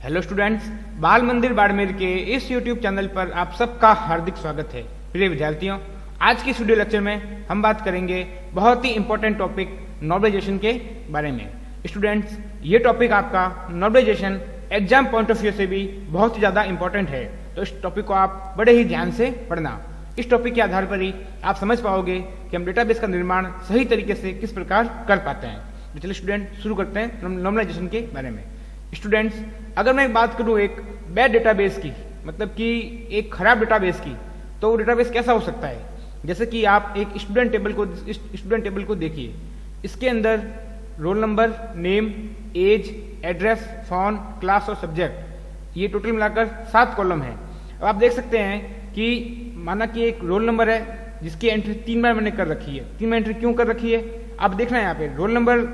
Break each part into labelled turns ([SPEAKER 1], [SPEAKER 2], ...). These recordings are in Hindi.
[SPEAKER 1] हेलो स्टूडेंट्स, बाल मंदिर बाड़मेर के इस यूट्यूब चैनल पर आप सबका हार्दिक स्वागत है। प्रिय विद्यार्थियों, आज की इस वीडियो लेक्चर में हम बात करेंगे बहुत ही इंपॉर्टेंट टॉपिक नॉर्मलाइजेशन के बारे में। स्टूडेंट्स, ये टॉपिक आपका normalisation exam point of view से भी बहुत ही ज़्यादा इंपॉर्टेंट है, तो इस टॉपिक को आप बड़े ही ध्यान से पढ़ना। इस टॉपिक के आधार पर ही आप समझ पाओगे कि हम डेटाबेस का निर्माण सही तरीके से किस प्रकार कर पाते हैं। तो चलिए स्टूडेंट, शुरू करते हैं नॉर्मलाइजेशन के बारे में। स्टूडेंट्स, अगर मैं बात करूं एक बैड डेटाबेस की, मतलब कि एक खराब डेटाबेस की, तो वो डेटाबेस कैसा हो सकता है। जैसे कि आप एक स्टूडेंट टेबल को देखिए। इसके अंदर roll number, name, age, address, phone, class और सब्जेक्ट, ये टोटल मिलाकर 7 कॉलम है। अब आप देख सकते हैं कि माना कि एक रोल नंबर है जिसकी एंट्री 3 बार मैंने कर रखी है। 3 बार एंट्री क्यों कर रखी है आप देखना है यहाँ पे। रोल नंबर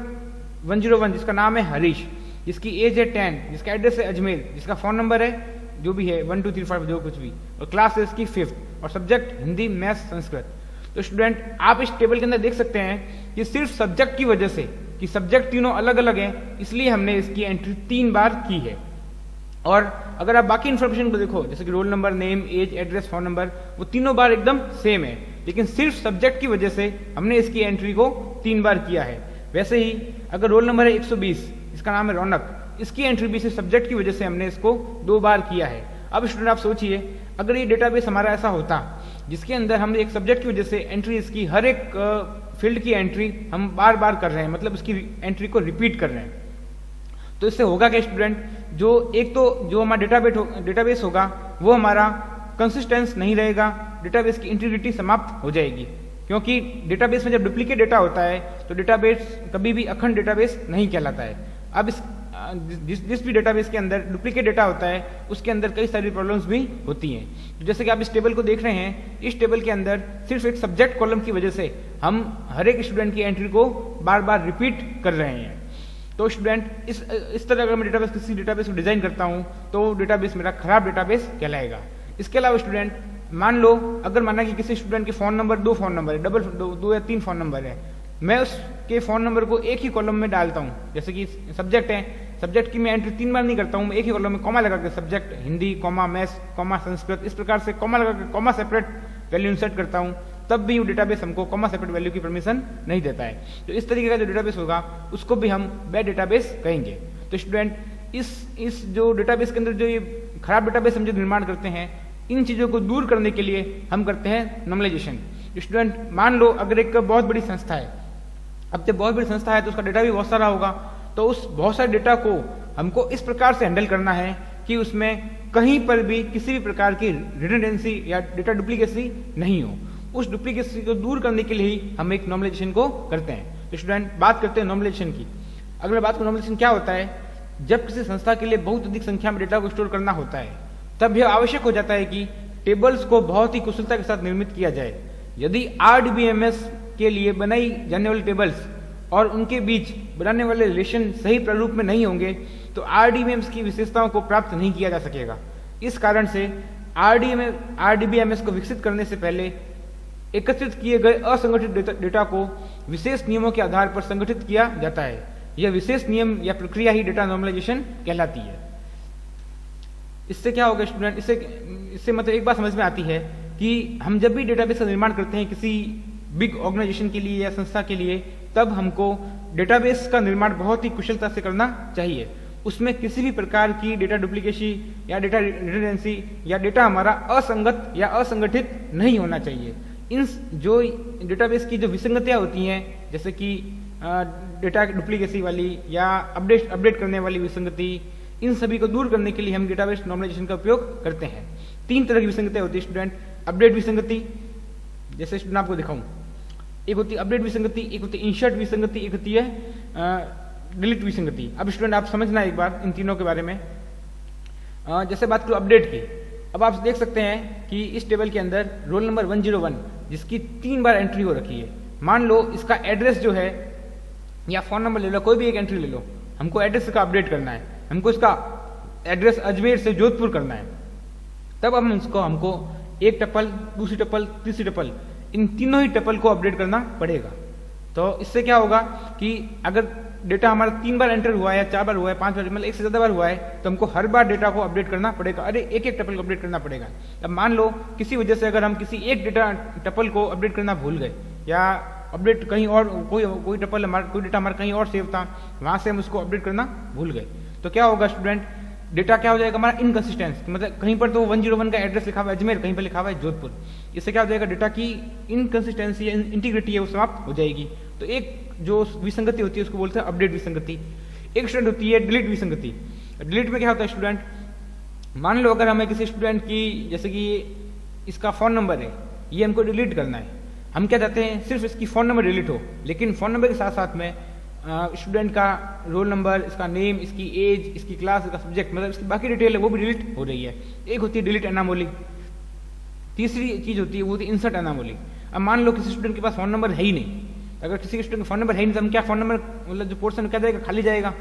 [SPEAKER 1] 101 जिसका नाम है हरीश, जिसकी एज है 10, जिसका एड्रेस है अजमेर, जिसका फोन नंबर है जो भी है 1 2 3 4 जो कुछ भी, और क्लास है इसकी 5th, और सब्जेक्ट हिंदी, मैथ्स, संस्कृत। तो स्टूडेंट, आप इस टेबल के अंदर देख सकते हैं कि सिर्फ सब्जेक्ट की वजह से, कि सब्जेक्ट तीनों अलग अलग हैं, इसलिए हमने इसकी एंट्री 3 बार की है। और अगर आप बाकी इन्फॉर्मेशन को देखो, जैसे कि roll number, name, age, address, phone number, वो तीनों बार एकदम सेम है, लेकिन सिर्फ सब्जेक्ट की वजह से हमने इसकी एंट्री को 3 बार किया है। वैसे ही अगर रोल नंबर है 120, इसका नाम है रौनक, इसकी एंट्री भी सिर्फ सब्जेक्ट की वजह से हमने इसको 2 बार किया है। अब स्टूडेंट आप सोचिए, अगर ये डेटाबेस हमारा ऐसा होता जिसके अंदर हम एक सब्जेक्ट की वजह से एंट्री, इसकी हर एक फील्ड की एंट्री हम बार बार कर रहे हैं, मतलब इसकी एंट्री को रिपीट कर रहे हैं, तो इससे होगा क्या स्टूडेंट, जो हमारा डेटाबेस होगा वो हमारा कंसिस्टेंस नहीं रहेगा, डेटाबेस की इंटीग्रिटी समाप्त हो जाएगी। क्योंकि डेटाबेस में जब डुप्लीकेट डेटा होता है तो डेटाबेस कभी भी अखंड डेटाबेस नहीं कहलाता है। अब जिस भी डेटाबेस के अंदर डुप्लीकेट डेटा होता है उसके अंदर कई सारी प्रॉब्लम्स भी होती हैं। तो जैसे कि आप इस टेबल को देख रहे हैं, इस टेबल के अंदर सिर्फ एक सब्जेक्ट कॉलम की वजह से हम हर एक स्टूडेंट की एंट्री को बार बार रिपीट कर रहे हैं। तो स्टूडेंट, इस तरह अगर मैं किसी डेटाबेस को डिजाइन करता हूं तो वो डेटाबेस मेरा खराब डेटाबेस कहलाएगा। इसके अलावा स्टूडेंट, मान लो अगर माना कि किसी स्टूडेंट के फोन नंबर 2 फोन नंबर है, दो या 3 फोन नंबर है, मैं उसके फोन नंबर को एक ही कॉलम में डालता हूं। जैसे कि सब्जेक्ट है, सब्जेक्ट की मैं एंट्री 3 बार नहीं करता हूं, मैं एक ही कॉलम में कॉमा लगा के subject Hindi, comma maths, comma Sanskrit, इस प्रकार से कॉमा लगा के कॉमा सेपरेट वैल्यू इंसर्ट करता हूं, तब भी वो डेटाबेस हमको कॉमा सेपरेट वैल्यू की परमिशन नहीं देता है। तो इस तरीके का जो डेटाबेस होगा उसको भी हम बैड डेटाबेस कहेंगे। तो स्टूडेंट, इस जो डेटाबेस के अंदर जो ये खराब डेटाबेस हम जो निर्माण करते हैं, इन चीजों को दूर करने के लिए हम करते हैं नॉर्मलाइजेशन। स्टूडेंट, मान लो अगर एक बहुत बड़ी संस्था है, अब जब बहुत बड़ी संस्था है तो उसका डेटा भी बहुत सारा होगा, तो उस बहुत सारे डेटा को हमको इस प्रकार से हैंडल करना है कि उसमें कहीं पर भी किसी भी प्रकार की रिडंडेंसी या डेटा डुप्लीकेसी नहीं हो। उस डुप्लीकेसी को दूर करने के लिए ही हम एक नॉर्मलाइजेशन को करते हैं। तो स्टूडेंट, बात करते हैं नॉर्मलाइजेशन की। अगर मैं बात करूं नॉर्मलाइजेशन क्या होता है, जब किसी संस्था के लिए बहुत अधिक संख्या में डेटा को स्टोर करना होता है, तब यह आवश्यक हो जाता है कि टेबल्स को बहुत ही कुशलता के साथ निर्मित किया जाए। यदि RDBMS के लिए बनाई जाने वाली टेबल्स और उनके बीच बनाने वाले रिलेशन सही प्रारूप में नहीं होंगे तो RDBMS की विशेषताओं को प्राप्त नहीं किया जा सकेगा। इस कारण से RDBMS को विकसित करने से पहले एकत्रित किए गए असंगठित डेटा को विशेष नियमों के आधार पर संगठित किया जाता है। यह विशेष नियम या प्रक्रिया ही डेटा नॉर्मलाइजेशन कहलाती है। इससे क्या होगा स्टूडेंट, इससे मतलब एक बात समझ में आती है कि हम जब भी डेटाबेस का निर्माण करते हैं किसी बिग ऑर्गेनाइजेशन के लिए या संस्था के लिए, तब हमको डेटाबेस का निर्माण बहुत ही कुशलता से करना चाहिए। उसमें किसी भी प्रकार की डेटा डुप्लीकेसी या डेटा रिडंडेंसी या डेटा हमारा असंगत या असंगठित नहीं होना चाहिए। इन जो डेटाबेस की जो विसंगतियां होती हैं, जैसे कि डेटा डुप्लीकेसी वाली या अपडेट करने वाली विसंगति, इन सभी को दूर करने के लिए हम डेटाबेस नॉर्मलाइजेशन का उपयोग करते हैं। 3 तरह की विसंगतियां होती है स्टूडेंट। अपडेट विसंगति, जैसे स्टूडेंट आपको दिखाऊं, एक होती है अपडेट विसंगति, एक होती है इंसर्ट विसंगति, एक होती है डिलीट विसंगति। अब स्टूडेंट आप समझना एक बार इन तीनों के बारे में। जैसे बात करो अपडेट की, अब आप देख सकते हैं कि इस टेबल के अंदर रोल नंबर 101 जिसकी 3 बार एंट्री हो रखी है, मान लो इसका एड्रेस जो है या फोन नंबर ले लो, कोई भी एक एंट्री ले लो, हमको एड्रेस का अपडेट करना है, हमको इसका एड्रेस अजमेर से जोधपुर करना है, तब हमको एक टपल, दूसरी टपल, तीसरी टपल, इन तीनों ही टपल को अपडेट करना पड़ेगा। तो इससे क्या होगा कि अगर डेटा हमारा 3 बार एंटर हुआ है या 4 बार हुआ है, 5 बार, मतलब 1 से ज़्यादा बार हुआ है, तो हमको हर बार डेटा को अपडेट करना पड़ेगा। अरे एक एक टपल को अपडेट करना पड़ेगा। अब मान लो किसी वजह से अगर हम किसी एक डेटा टपल को अपडेट करना भूल गए, या अपडेट कहीं और कोई टपल कोई डेटा हमारा कहीं और सेव था, वहाँ से हम उसको अपडेट करना भूल गए, तो क्या होगा स्टूडेंट, डेटा क्या हो जाएगा हमारा इनकंसिस्टेंस, मतलब कहीं पर तो 101 का एड्रेस लिखा हुआ है अजमेर, कहीं पर लिखा हुआ है जोधपुर। इससे क्या हो जाएगा, डेटा की इनकंसिस्टेंसी या इंटीग्रिटी है वो समाप्त हो जाएगी। तो एक जो विसंगति होती है उसको बोलते हैं अपडेट विसंगति। एक स्टूडेंट होती है डिलीट विसंगति। डिलीट में क्या होता है स्टूडेंट, मान लो अगर हमें किसी स्टूडेंट की, जैसे कि इसका फ़ोन नंबर है, ये हमको डिलीट करना है, हम क्या चाहते हैं सिर्फ इसकी फ़ोन नंबर डिलीट हो, लेकिन फ़ोन नंबर के साथ साथ में स्टूडेंट का रोल नंबर, इसका नेम, इसकी एज, इसकी क्लास, इसका सब्जेक्ट, मतलब इसकी बाकी डिटेल है वो भी डिलीट हो रही है। एक होती है डिलीट एनामोली। तीसरी चीज़ होती है वो होती है इंसर्ट एनामोली। अब मान लो किसी स्टूडेंट के पास फ़ोन नंबर है ही नहीं, अगर किसी स्टूडेंट का फ़ोन नंबर है ही नहीं तो हम क्या फ़ोन नंबर, मतलब जो पोर्शन क्या जाएगा, खाली जाएगा,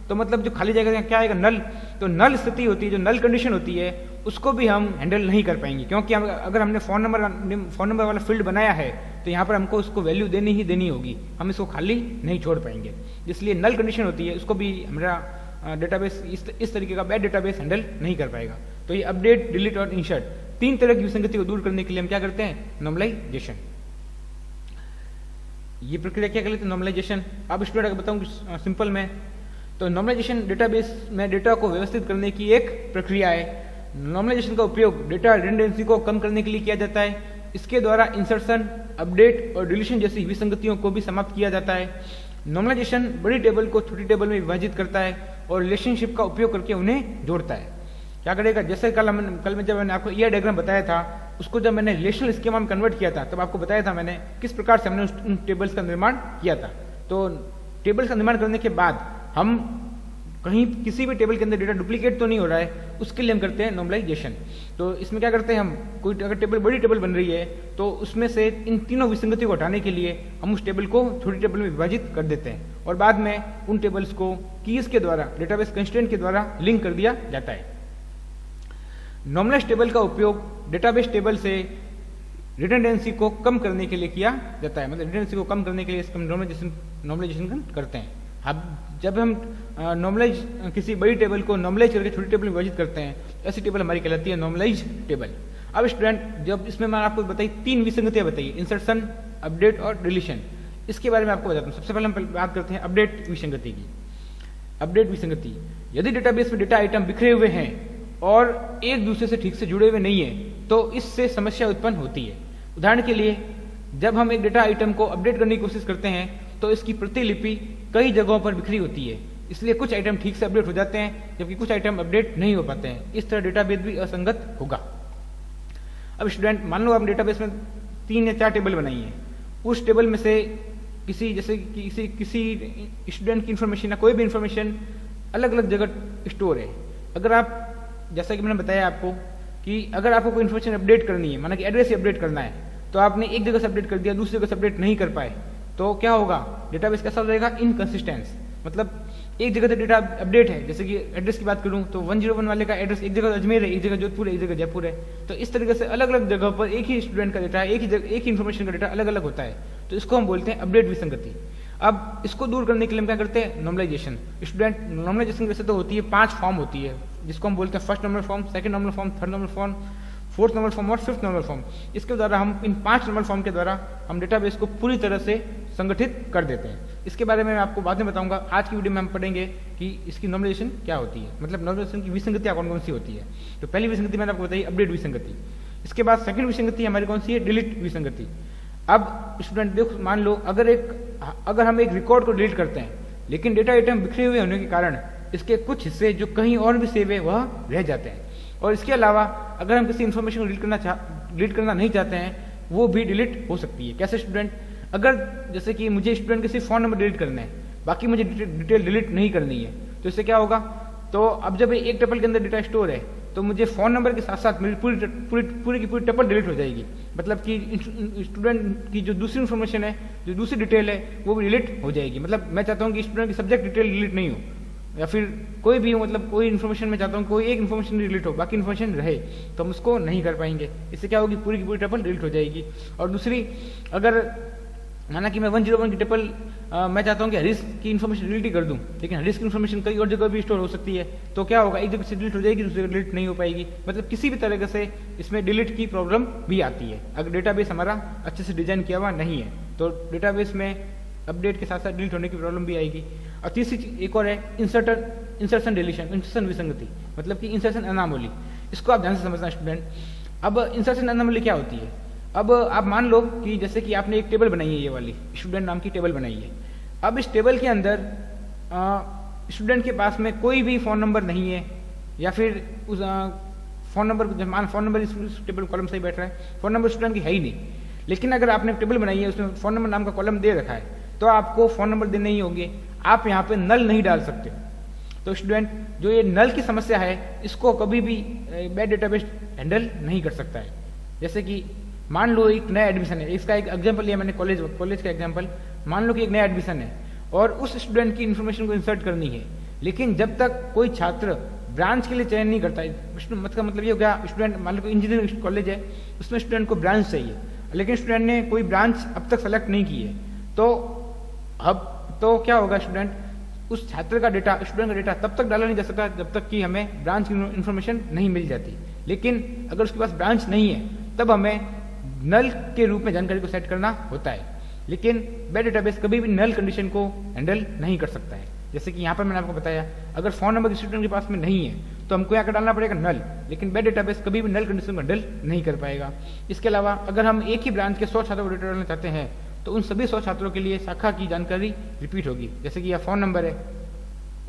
[SPEAKER 1] तो मतलब जो खाली जाएगा क्या आएगा, नल। तो नल स्थिति होती है, जो नल कंडीशन होती है, उसको भी हम हैंडल नहीं कर पाएंगे, क्योंकि अगर हमने फ़ोन नंबर वाला फील्ड बनाया है तो यहाँ पर हमको उसको वैल्यू देनी ही देनी होगी, हम इसको खाली नहीं छोड़ पाएंगे। इसलिए नल कंडीशन होती है, उसको भी हमारा डेटाबेस इस तरीके का बैड डेटाबेस हैंडल नहीं कर पाएगा। तो ये अपडेट, डिलीट और इंसर्ट, 3 तरह की विसंगति को दूर करने के लिए हम क्या करते हैं, नॉर्मलाइजेशन। ये प्रक्रिया क्या कर लेते हैं, नॉर्मलाइजेशन। अब स्टूडेंट अगर बताऊँ सिंपल में, तो नॉर्मलाइजेशन डेटाबेस में डेटा को व्यवस्थित करने की एक प्रक्रिया है। नॉर्मलाइजेशन का उपयोग डेटा रिडंडेंसी को कम करने के लिए किया जाता है। इसके द्वारा इंसर्शन, अपडेट और डिलीशन जैसी विसंगतियों को भी समाप्त किया जाता है। नॉर्मलाइजेशन बड़ी टेबल को छोटी टेबल में विभाजित करता है और रिलेशनशिप का उपयोग करके उन्हें जोड़ता है। क्या करेगा, जैसे कल में जब मैंने आपको ईयर डायग्राम बताया था, उसको जब मैंने रिलेशनल स्कीमा में कन्वर्ट किया था, तब आपको बताया था मैंने किस प्रकार से हमने उन टेबल्स का निर्माण किया था। तो टेबल्स का निर्माण करने के बाद हम कहीं किसी भी टेबल के अंदर डेटा डुप्लीकेट तो नहीं हो रहा है, उसके लिए हम करते हैं नॉर्मलाइजेशन। तो इसमें क्या करते हैं हम, कोई अगर टेबल बड़ी टेबल बन रही है तो उसमें से इन तीनों विसंगतियों को हटाने के लिए हम उस टेबल को छोटी टेबल में विभाजित कर देते हैं, और बाद में उन टेबल्स को कीज के द्वारा, डेटाबेस कंस्ट्रेंट के द्वारा लिंक कर दिया जाता है। नॉर्मलाइज्ड टेबल का उपयोग डेटाबेस टेबल से रिडंडेंसी को कम करने के लिए किया जाता है, मतलब रिडंडेंसी को कम करने के लिए इसका नॉर्मलाइजेशन करते हैं। अब जब हम नॉर्मलाइज किसी बड़ी टेबल को नॉर्मलाइज करके छोटी टेबल में विभाजित करते हैं, ऐसी टेबल हमारी कहलाती है नॉर्मलाइज टेबल। अब स्टूडेंट, जब इसमें मैंने आपको बताई 3 विसंगतियां बताई, इंसर्शन, अपडेट और डिलीशन, इसके बारे में आपको बताता हूँ। सबसे पहले हम बात करते हैं अपडेट विसंगति की। अपडेट विसंगति, यदि डेटाबेस में डेटा आइटम बिखरे हुए हैं और एक दूसरे से ठीक से जुड़े हुए नहीं है तो इससे समस्या उत्पन्न होती है। उदाहरण के लिए, जब हम एक डेटा आइटम को अपडेट करने की कोशिश करते हैं तो इसकी प्रतिलिपि कई जगहों पर बिखरी होती है, इसलिए कुछ आइटम ठीक से अपडेट हो जाते हैं जबकि कुछ आइटम अपडेट नहीं हो पाते हैं। इस तरह डेटाबेस भी असंगत होगा। अब स्टूडेंट, मान लो आप डेटाबेस में 3 या 4 टेबल बनाई है, उस टेबल में से किसी, जैसे किसी स्टूडेंट की इन्फॉर्मेशन या कोई भी इन्फॉर्मेशन अलग अलग जगह स्टोर है। अगर आप, जैसा कि मैंने बताया आपको कि अगर आपको कोई इन्फॉर्मेशन अपडेट करनी है, माना कि एड्रेस ही अपडेट करना है, तो आपने एक जगह से अपडेट कर दिया, दूसरी जगह से अपडेट नहीं कर पाए, तो क्या होगा, डेटाबेस कैसा हो जाएगा, इनकंसिस्टेंस। मतलब एक जगह से डेटा अपडेट है, जैसे कि एड्रेस की बात करूं तो 101 वाले का एड्रेस एक जगह अजमेर है, एक जगह जोधपुर है, एक जगह जयपुर है। तो इस तरीके से अलग अलग जगह पर एक ही स्टूडेंट का डेटा, एक ही इन्फॉर्मेशन का डेटा अलग अलग होता है, तो इसको हम बोलते हैं अपडेट विसंगति। अब इसको दूर करने के लिए हम क्या करते हैं, नॉर्मलाइजेशन। स्टूडेंट, नॉर्मलाइजेशन वैसे तो होती है 5 फॉर्म होती है, जिसको हम बोलते हैं first normal form, second normal form, third normal form, fourth normal form और फिफ्थ नॉर्मल फॉर्म। इसके द्वारा हम इन 5 नॉर्मल फॉर्म के द्वारा हम डेटाबेस को पूरी तरह से संगठित कर देते हैं। इसके बारे में मैं आपको बाद में बताऊंगा। आज की वीडियो में हम पढ़ेंगे कि इसकी नॉर्मलाइजेशन क्या होती है, मतलब नॉर्मलाइजेशन की विसंगतियां कौन कौन सी होती है। तो पहली विसंगति मैंने आपको बताई, अपडेट विसंगति। इसके बाद सेकंड विसंगति हमारी कौन सी है, डिलीट विसंगति। अब स्टूडेंट देखो, मान लो अगर हम एक रिकॉर्ड को डिलीट करते हैं, लेकिन डेटा आइटम बिखरे हुए होने के कारण इसके कुछ हिस्से जो कहीं और भी सेव है वह रह जाते हैं। और इसके अलावा अगर हम किसी इन्फॉर्मेशन को डिलीट करना नहीं चाहते हैं, वो भी डिलीट हो सकती है। कैसे स्टूडेंट, अगर जैसे कि मुझे स्टूडेंट के सिर्फ फोन नंबर डिलीट करना है, बाकी मुझे डिटेल डिलीट नहीं करनी है, तो इससे क्या होगा, तो अब जब एक टपल के अंदर डेटा स्टोर है तो मुझे फोन नंबर के साथ साथ मेरी पूरी की पूरी टपल डिलीट हो जाएगी। मतलब कि स्टूडेंट की जो दूसरी इन्फॉर्मेशन है, जो दूसरी डिटेल है, वो भी डिलीट हो जाएगी। मतलब मैं चाहता हूँ कि स्टूडेंट की सब्जेक्ट डिटेल डिलीट नहीं हो, या फिर कोई भी हो, मतलब कोई इन्फॉर्मेशन मैं चाहता हूँ कोई एक इन्फॉर्मेशन डिलीट हो, बाकी इन्फॉर्मेशन रहे, तो हम उसको नहीं कर पाएंगे। इससे क्या होगी, पूरी की पूरी टपल डिलीट हो जाएगी। और दूसरी, अगर माना कि मैं 101 की टेबल मैं चाहता हूँ कि हरीश की इन्फॉर्मेशन डिलीट ही कर दूँ, लेकिन हरीश की इन्फॉर्मेशन कई और जगह भी स्टोर हो सकती है, तो क्या होगा, एक जगह से डिलीट हो जाएगी, दूसरी जगह डिलीट नहीं हो पाएगी। मतलब किसी भी तरह से इसमें डिलीट की प्रॉब्लम भी आती है अगर डेटाबेस हमारा अच्छे से डिजाइन किया हुआ नहीं है, तो डेटाबेस में अपडेट के साथ साथ डिलीट होने की प्रॉब्लम भी आएगी। और तीसरी चीज एक और है इंसर्शन डिलीशन, इंसर्शन विसंगति, मतलब कि इंसर्शन अनामोली। इसको आप ध्यान से समझना स्टूडेंट। अब इंसर्शन अनामोली क्या होती है? अब आप मान लो कि जैसे कि आपने एक टेबल बनाई है, ये वाली स्टूडेंट नाम की टेबल बनाई है। अब इस टेबल के अंदर स्टूडेंट के पास में कोई भी फ़ोन नंबर नहीं है, या फिर उस फ़ोन नंबर इस टेबल कॉलम से ही बैठ रहा है, फ़ोन नंबर स्टूडेंट की है ही नहीं, लेकिन अगर आपने टेबल बनाई है उसमें फ़ोन नंबर नाम का कॉलम दे रखा है, तो आपको फ़ोन नंबर देने ही होंगे, आप यहाँ पे नल नहीं डाल सकते। तो स्टूडेंट जो ये नल की समस्या है, इसको कभी भी बैड डेटाबेस हैंडल नहीं कर सकता है। जैसे कि मान लो एक नया एडमिशन है, इसका एक एग्जांपल लिया मैंने कॉलेज का एग्जांपल। मान लो कि एक नया एडमिशन है और उस स्टूडेंट की इन्फॉर्मेशन को इंसर्ट करनी है, लेकिन जब तक कोई छात्र ब्रांच के लिए चयन नहीं करता है, मतलब ये हो गया, स्टूडेंट मान लो कि इंजीनियरिंग कॉलेज है, उसमें स्टूडेंट को ब्रांच चाहिए, लेकिन स्टूडेंट ने कोई ब्रांच अब तक सेलेक्ट नहीं की है, तो क्या होगा, स्टूडेंट उस छात्र का डेटा, स्टूडेंट का डेटा तब तक डाला नहीं जा सकता जब तक कि हमें ब्रांच की इन्फॉर्मेशन नहीं मिल जाती। लेकिन अगर उसके पास ब्रांच नहीं है, तब हमें नल के रूप में जानकारी को सेट करना होता है। लेकिन बैड डेटाबेस कभी भी नल कंडीशन को हैंडल नहीं कर सकता है। जैसे कि यहाँ पर मैंने आपको बताया, अगर फोन नंबर स्टूडेंट के पास में नहीं है तो हमको यहाँ का डालना पड़ेगा नल, लेकिन बैड डेटाबेस कभी भी नल कंडीशन को हैंडल नहीं कर पाएगा। इसके अलावा अगर हम एक ही ब्रांच के 100 छात्रों को डेटा डालना चाहते हैं, तो उन सभी 100 छात्रों के लिए शाखा की जानकारी रिपीट होगी। जैसे कि यह फोन नंबर है,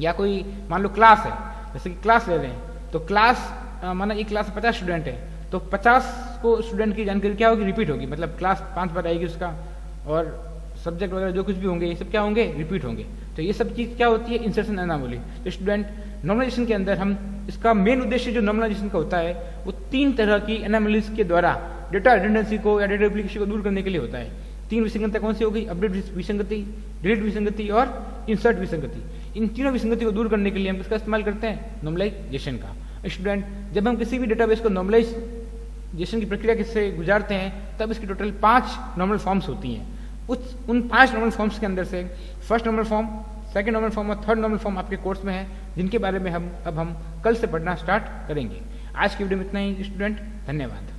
[SPEAKER 1] या कोई मान लो क्लास है, जैसे कि क्लास ले रहे हैं, तो क्लास माना एक क्लास में 50 स्टूडेंट है, तो 50 को स्टूडेंट की जानकारी क्या होगी, रिपीट होगी, मतलब क्लास 5 बार आएगी उसका, और सब्जेक्ट वगैरह जो कुछ भी होंगे ये सब क्या होंगे, रिपीट होंगे। तो ये सब चीज़ क्या होती है, इंसर्शन अनामोली। तो स्टूडेंट नॉर्मलाइजेशन के अंदर हम इसका मेन उद्देश्य जो नॉर्मलाइजेशन का होता है, वो 3 तरह की एनामोलीज के द्वारा डेटा रिडंडेंसी को या डेटा डुप्लीकेशन को दूर करने के लिए होता है। 3 विसंगतियां कौन सी हो गई, अपडेट विसंगति, डिलीट विसंगति और इंसर्ट विसंगति। इन तीनों विसंगति को दूर करने के लिए हम किसका इस्तेमाल करते हैं, नॉर्मलाइजेशन का। स्टूडेंट जब हम किसी भी डेटाबेस को नॉर्मलाइजेशन की प्रक्रिया से गुजारते हैं, तब इसकी टोटल 5 नॉर्मल फॉर्म्स होती हैं। उन 5 नॉर्मल फॉर्म्स के अंदर से first normal form, second normal form और थर्ड नॉर्मल फॉर्म आपके कोर्स में है, जिनके बारे में हम कल से पढ़ना स्टार्ट करेंगे। आज की वीडियो में इतना ही स्टूडेंट, धन्यवाद।